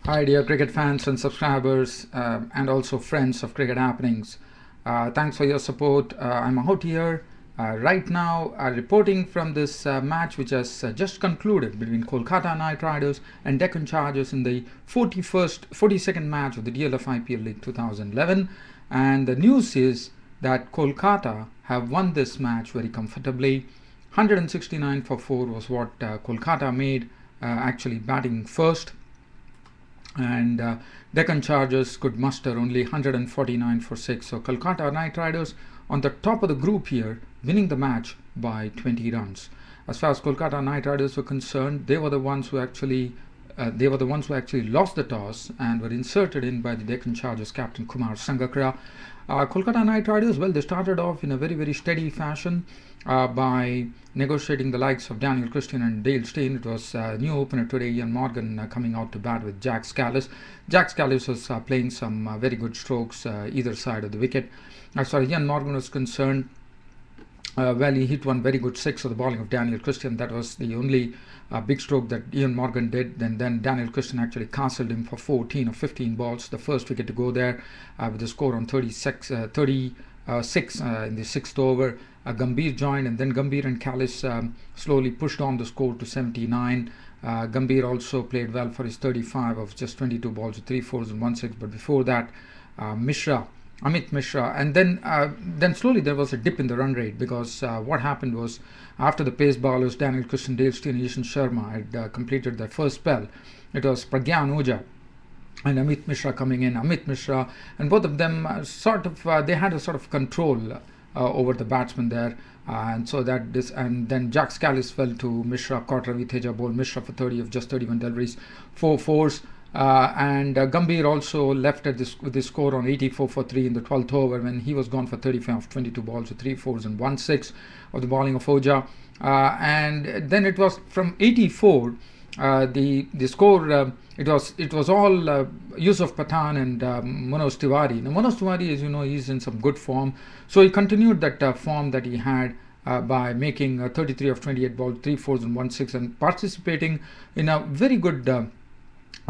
Hi, dear cricket fans and subscribers, and also friends of cricket happenings. Thanks for your support. I'm out here right now reporting from this match which has just concluded between Kolkata Knight Riders and Deccan Chargers in the 42nd match of the DLF IPL League 2011. And the news is that Kolkata have won this match very comfortably. 169 for 4 was what Kolkata made, actually batting first, and Deccan Chargers could muster only 149 for 6. So Kolkata Knight Riders on the top of the group here, winning the match by 20 runs. As far as Kolkata Knight Riders were concerned, they were the ones who actually lost the toss and were inserted in by the Deccan Chargers captain Kumar Sangakkara. Kolkata Knight Riders, well, they started off in a very, very steady fashion by negotiating the likes of Daniel Christian and Dale Steyn. It was new opener today, Ian Morgan, coming out to bat with Jack Scalise. Jack Scalise was playing some very good strokes either side of the wicket. As far as Ian Morgan was concerned, well, he hit one very good six of the bowling of Daniel Christian. That was the only big stroke that Ian Morgan did. Then Daniel Christian actually castled him for 14 or 15 balls, the first wicket to go there, with the score on 36 in the sixth over. Gambhir joined, and then Gambhir and Callis slowly pushed on the score to 79. Gambhir also played well for his 35 of just 22 balls with 3 fours and 1 6. But before that, Amit Mishra, and then slowly there was a dip in the run rate, because what happened was, after the pace bowlers Daniel Christian, Dale Steyn, and Ishan Sharma had completed their first spell, it was Pragyan Oja and Amit Mishra coming in. Amit Mishra and both of them they had a sort of control over the batsman there, and so that this, and then Jack Scalise fell to Mishra, caught Ravi Teja, bowled Mishra for 30 of just 31 deliveries, 4 fours. And Gambhir also left with his score on 84 for 3 in the 12th over, when he was gone for 35 of 22 balls with 3 fours and 1 6 of the bowling of Oja. And then it was from 84, the score, it was all Yousuf, Pathan, and Manoj Tiwari. Now Manoj Tiwari, as you know, he's in some good form, so he continued that form that he had by making 33 of 28 balls, 3 fours and 1 6, and participating in a very good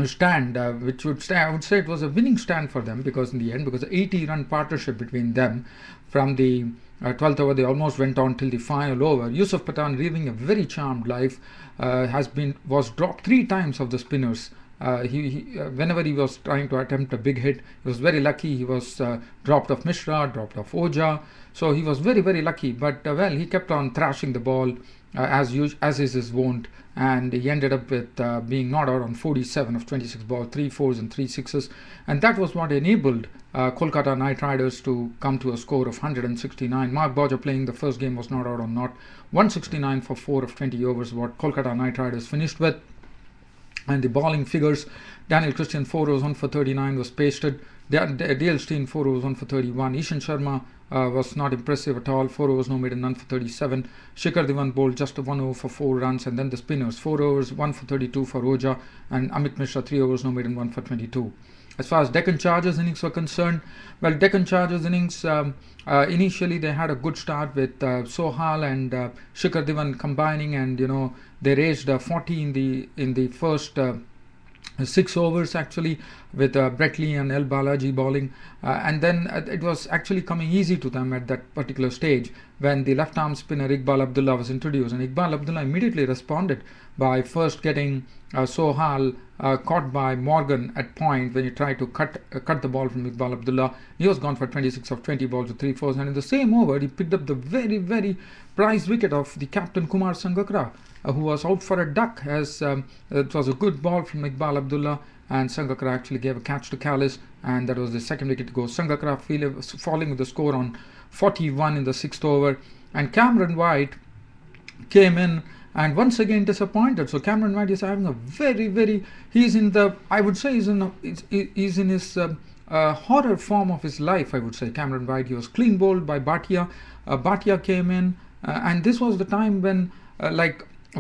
stand, which I would say it was a winning stand for them, because in the end, because the 80-run partnership between them from the 12th over, they almost went on till the final over. Yousuf Pathan, living a very charmed life, was dropped 3 times of the spinners. Whenever he was trying to attempt a big hit, he was very lucky. He was dropped off Mishra, dropped off Oja, so he was very, very lucky. But well, he kept on thrashing the ball as is his wont, and he ended up with being not out on 47 of 26 balls, 3 fours and 3 sixes, and that was what enabled Kolkata Knight Riders to come to a score of 169. Mark Bodger, playing the first game, was not out on not. 169 for 4 of 20 overs, what Kolkata Knight Riders finished with. And the bowling figures: Daniel Christian 4 overs 1 for 39 was pasted. Dale Steyn 4 overs 1 for 31. Ishan Sharma was not impressive at all, 4 overs no made and none for 37. Shikhar Dhawan bowled just 1 over for 4 runs, and then the spinners: 4 overs 1 for 32 for Oja, and Amit Mishra 3 overs no made and 1 for 22. As far as Deccan Chargers innings were concerned, well, Deccan Chargers innings, initially they had a good start with Sohal and Shikhar Dhawan combining, and they raised 40 in the first 6 overs, actually, with Brett Lee and El Balaji bowling, and then it was actually coming easy to them at that particular stage, when the left arm spinner Iqbal Abdullah was introduced, and Iqbal Abdullah immediately responded by first getting Sohal caught by Morgan at point when he tried to cut the ball from Iqbal Abdullah. He was gone for 26 of 20 balls with 3 fours, and in the same over he picked up the very, very prized wicket of the captain Kumar Sangakkara, who was out for a duck, as it was a good ball from Iqbal Abdullah, and Sangakkara actually gave a catch to Callis, and that was the second wicket to go. Sangakkara falling with the score on 41 in the 6th over, and Cameron White came in and once again disappointed. So Cameron White is having a very, he's in the, I would say he's in his horror form of his life, I would say. Cameron White, he was clean bowled by Bhatia. Bhatia came in, and this was the time when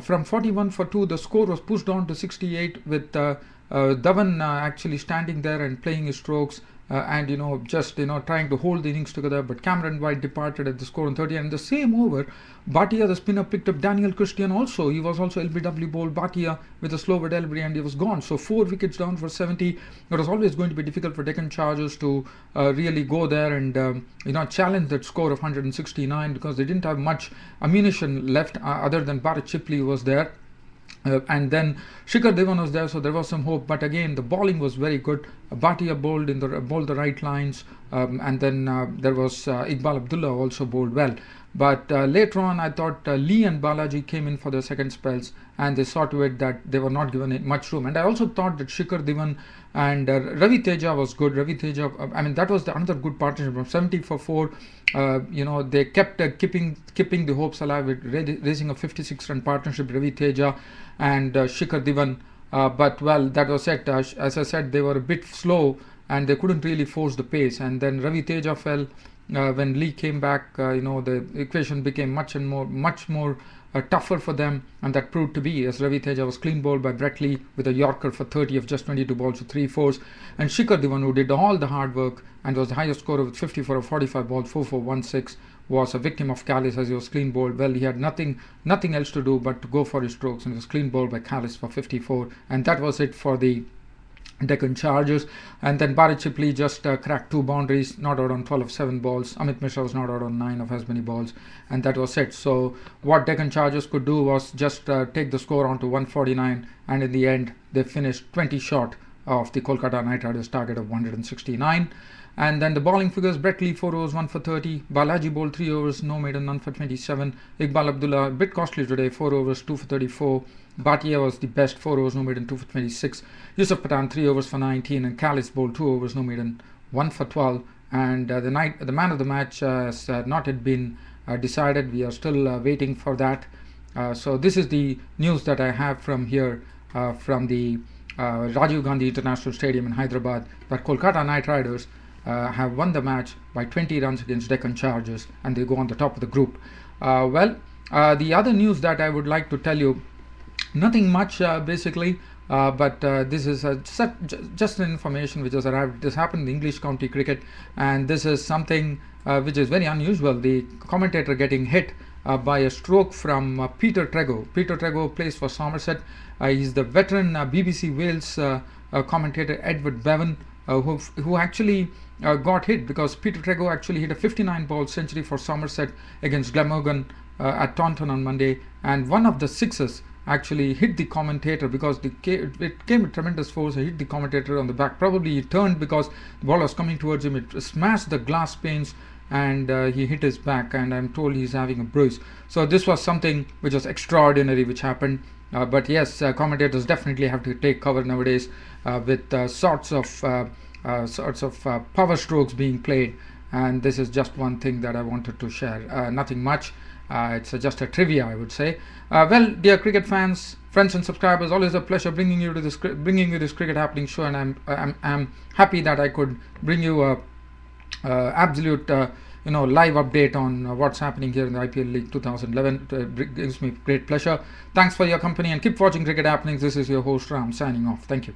from 41 for 2, the score was pushed on to 68 with Dhawan actually standing there and playing his strokes, and just trying to hold the innings together. But Cameron White departed at the score on 30, and in the same over, Bhatia, the spinner, picked up Daniel Christian also. He was also LBW bowled Bhatia with a slower delivery, and he was gone. So 4 wickets down for 70. It was always going to be difficult for Deccan Chargers to really go there and challenge that score of 169, because they didn't have much ammunition left other than Bharat Chipley, who was there. And then Shikhar Dhawan was there, so there was some hope. But again, the bowling was very good. Bhatia bowled the right lines, and then there was Iqbal Abdullah also bowled well. But later on, I thought Lee and Balaji came in for their second spells, and they saw to it that they were not given it much room. And I also thought that Shikhar Dhawan and Ravi Teja was good. Ravi Teja, that was another good partnership from 70 for 4. They kept keeping the hopes alive with raising a 56-run partnership, Ravi Teja and Shikhar Dhawan. But well, that was it. As I said, they were a bit slow and they couldn't really force the pace. And then Ravi Teja fell when Lee came back. The equation became much more tougher for them, and that proved to be, as Ravi Teja was clean bowled by Brett Lee with a Yorker for 30 of just 22 balls with 3 fours, and Shikhar Dhawan, who did all the hard work and was the highest scorer with 54 of 45 balls, 4-4-1-6, was a victim of Callis as he was clean bowled. Well, he had nothing else to do but to go for his strokes, and he was clean bowled by Callis for 54, and that was it for the Deccan Chargers. And then Bharat Chipley just cracked 2 boundaries, not out on 12 of 7 balls. Amit Mishra was not out on 9 of as many balls, and that was it. So what Deccan Chargers could do was just take the score on to 149, and in the end they finished 20 short of the Kolkata Knight Riders target of 169. And then the bowling figures: Brett Lee 4 overs, 1 for 30. Balaji bowled 3 overs, no maiden, none for 27. Iqbal Abdullah, a bit costly today, 4 overs, 2 for 34. Bhatia was the best, 4 overs, no maiden, 2 for 26. Yousuf Pathan 3 overs for 19, and Callis bowled 2 overs, no maiden, 1 for 12. And the man of the match has not yet been decided. We are still waiting for that. So this is the news that I have from here, from the Rajiv Gandhi International Stadium in Hyderabad, that Kolkata Knight Riders have won the match by 20 runs against Deccan Chargers, and they go on the top of the group. The other news that I would like to tell you, nothing much basically, but this is just an information which has arrived. This happened in English county cricket, and this is something which is very unusual. The commentator getting hit by a stroke from Peter Trego. Peter Trego plays for Somerset. He's the veteran BBC Wales commentator Edward Bevan, who actually got hit, because Peter Trego actually hit a 59-ball century for Somerset against Glamorgan at Taunton on Monday, and one of the sixes actually hit the commentator, because it came with tremendous force. It hit the commentator on the back. Probably he turned because the ball was coming towards him. It smashed the glass panes, and he hit his back, and I'm told he's having a bruise. So this was something which was extraordinary which happened. But yes, commentators definitely have to take cover nowadays with sorts of power strokes being played, and this is just one thing that I wanted to share. Nothing much. It's just a trivia, I would say. Well, dear cricket fans, friends and subscribers, always a pleasure bringing you this cricket happening show, and I'm happy that I could bring you a absolute live update on what's happening here in the IPL League 2011. It gives me great pleasure. Thanks for your company, and keep watching Cricket Happenings. This is your host Ram signing off. Thank you.